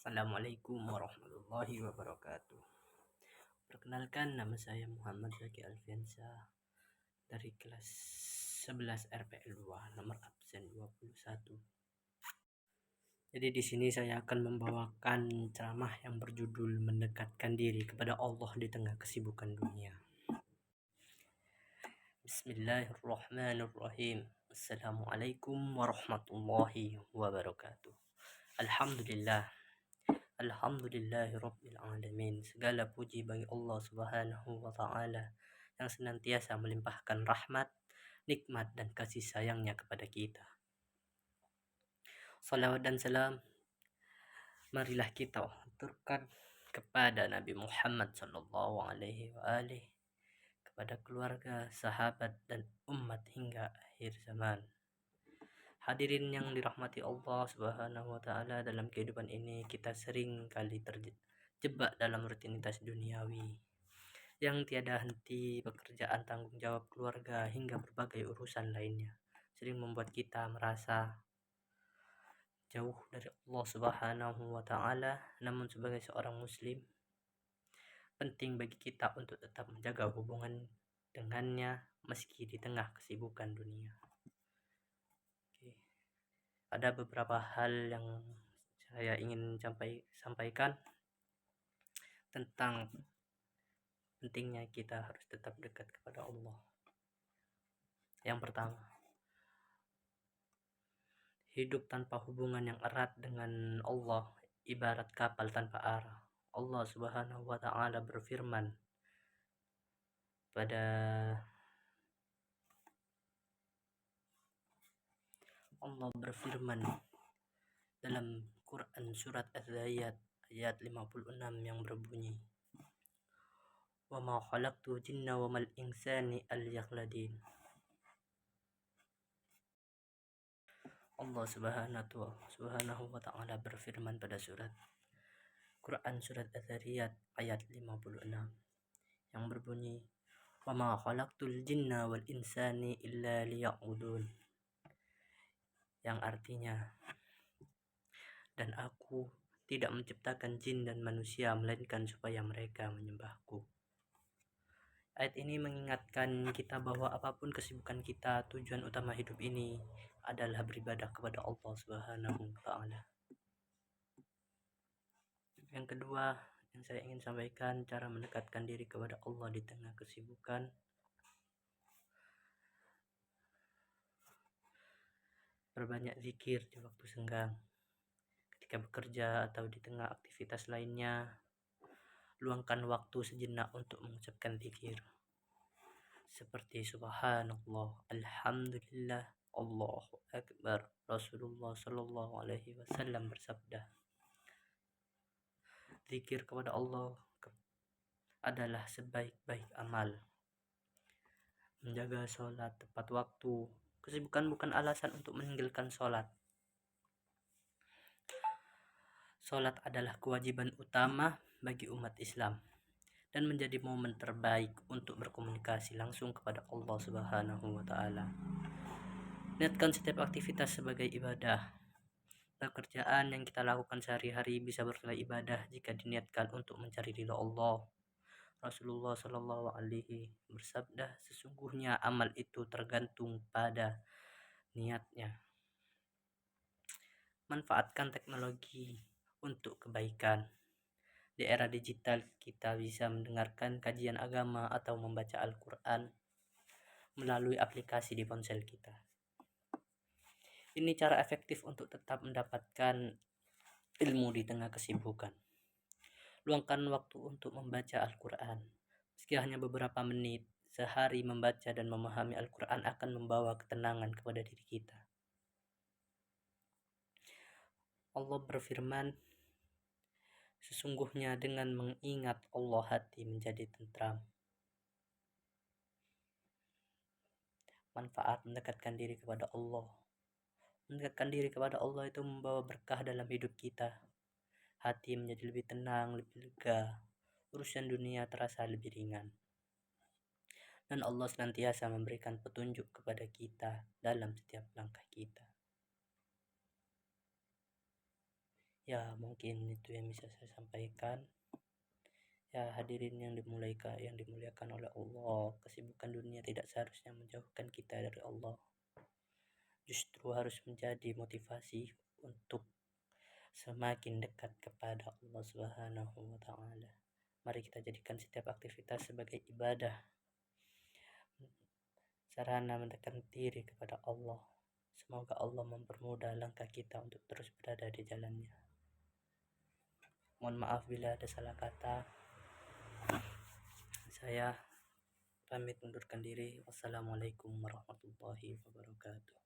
Assalamualaikum warahmatullahi wabarakatuh. Perkenalkan, nama saya Muhammad Zaki Alfiansa dari kelas 11 RPL 2, nomor absen 21. Jadi di sini saya akan membawakan ceramah yang berjudul mendekatkan diri kepada Allah di tengah kesibukan dunia. Bismillahirrahmanirrahim. Assalamualaikum warahmatullahi wabarakatuh. Alhamdulillah. Alhamdulillahirabbil alamin. Segala puji bagi Allah Subhanahu wa taala yang senantiasa melimpahkan rahmat, nikmat dan kasih sayangnya kepada kita. Salawat dan salam marilah kita aturkan kepada Nabi Muhammad sallallahu alaihi wa alihi, kepada keluarga, sahabat dan umat hingga akhir zaman. Hadirin yang dirahmati Allah Subhanahu wa taala, dalam kehidupan ini kita sering kali terjebak dalam rutinitas duniawi yang tiada henti, pekerjaan, tanggung jawab keluarga hingga berbagai urusan lainnya sering membuat kita merasa jauh dari Allah Subhanahu wa taala. Namun sebagai seorang muslim, penting bagi kita untuk tetap menjaga hubungan dengannya meski di tengah kesibukan dunia. Ada beberapa hal yang saya ingin sampaikan tentang pentingnya kita harus tetap dekat kepada Allah. Yang pertama, hidup tanpa hubungan yang erat dengan Allah ibarat kapal tanpa arah. Allah Subhanahu wa taala berfirman dalam Quran surat Az-Zariyat ayat 56 yang berbunyi, "Wa ma khalaqtu jinna wa mal insani al-yaqladin." Allah Subhanahu wa taala berfirman pada surat Quran surat Az-Zariyat ayat 56 yang berbunyi, "Wa ma khalaqtul jinna wal insani illa liya'budun." Yang artinya, dan aku tidak menciptakan jin dan manusia melainkan supaya mereka menyembahku. Ayat ini mengingatkan kita bahwa apapun kesibukan kita, tujuan utama hidup ini adalah beribadah kepada Allah Subhanahu wa taala. Yang kedua yang saya ingin sampaikan, cara mendekatkan diri kepada Allah di tengah kesibukan. Perbanyak zikir di waktu senggang, ketika bekerja atau di tengah aktivitas lainnya. Luangkan waktu sejenak untuk mengucapkan zikir seperti subhanallah, alhamdulillah, Allahu akbar. Rasulullah sallallahu alaihi wasallam bersabda, zikir kepada Allah adalah sebaik-baik amal. Menjaga sholat tepat waktu. Kesibukan bukan alasan untuk meninggalkan sholat. Sholat adalah kewajiban utama bagi umat Islam dan menjadi momen terbaik untuk berkomunikasi langsung kepada Allah Subhanahu wa taala. Niatkan setiap aktivitas sebagai ibadah. Pekerjaan yang kita lakukan sehari-hari bisa bernilai ibadah jika diniatkan untuk mencari ridha Allah. Rasulullah sallallahu alaihi bersabda, sesungguhnya amal itu tergantung pada niatnya. Manfaatkan teknologi untuk kebaikan. Di era digital, kita bisa mendengarkan kajian agama atau membaca Al-Quran melalui aplikasi di ponsel kita. Ini cara efektif untuk tetap mendapatkan ilmu di tengah kesibukan. Luangkan waktu untuk membaca Al-Quran. Meski hanya beberapa menit sehari, membaca dan memahami Al-Quran akan membawa ketenangan kepada diri kita. Allah berfirman, sesungguhnya dengan mengingat Allah hati menjadi tentram. Manfaat mendekatkan diri kepada Allah. Mendekatkan diri kepada Allah itu membawa berkah dalam hidup kita. Hati menjadi lebih tenang, lebih lega. Urusan dunia terasa lebih ringan. Dan Allah senantiasa memberikan petunjuk kepada kita dalam setiap langkah kita. Ya, mungkin itu yang bisa saya sampaikan. Ya, hadirin yang dimuliakan oleh Allah, kesibukan dunia tidak seharusnya menjauhkan kita dari Allah. Justru harus menjadi motivasi untuk semakin dekat kepada Allah Subhanahu wa taala. Mari kita jadikan setiap aktivitas sebagai ibadah, sarana mendekatkan diri kepada Allah. Semoga Allah mempermudah langkah kita untuk terus berada di jalannya. Mohon maaf bila ada salah kata. Saya pamit undurkan diri. Wassalamualaikum warahmatullahi wabarakatuh.